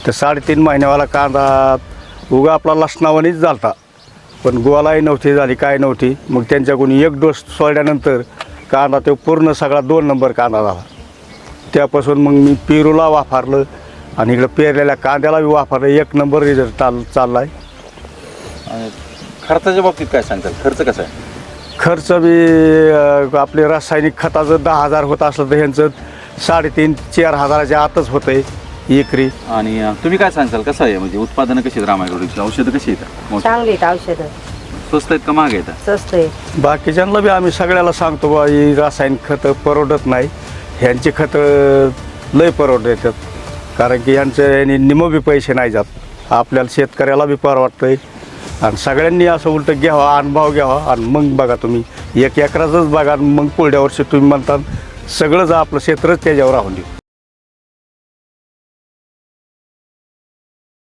तर 3.5 महिन्यावाला कांदा उगा आपला लसणावानीच झालता, पण गोलाही नव्हती झाली, काय नव्हती. मग त्यांच्याकडून 1 डोस सोडल्यानंतर कांदा तो पूर्ण सगळा 2 नंबर कांदा झाला. त्यापासून मग मी पेरूला वापरलं आणि इकडं पेरलेल्या कांद्याला बी वापरलं. 1 नंबर रिझल्ट चालला आहे. आणि खर्चाच्या बाबतीत काय सांगताल, खर्च कसा आहे? खर्च बी आपले रासायनिक खताचं 10,000 होत असलं तर ह्यांचं 3,500-4 हजाराच्या आतच होतं आहे एकरी. आणि तुम्ही काय सांगताल, कसं आहे म्हणजे उत्पादनं कशी आहेत रामायग्रोटेकची, औषधं कशी येतात? चांगली आहेत औषधं, स्वस्त आहेत का महाग आहेत? स्वस्त आहे. बाकीच्यांना बी आम्ही सगळ्याला सांगतो बा ही रासायनिक खतं परवडत नाही, ह्यांची खतं लय परवडतात. कारण की ह्यांनी निम बी पैसे नाही जात, आपल्याला शेतकऱ्याला बी परवडतं आहे. आणि सगळ्यांनी असं उलटं घ्यावा, अनुभव घ्यावा आणि मग बघा तुम्ही 1 एकराचंच बघा, मग पुढल्या वर्षी तुम्ही म्हणता सगळंच आपलं क्षेत्रच त्याच्यावर राहून देऊ.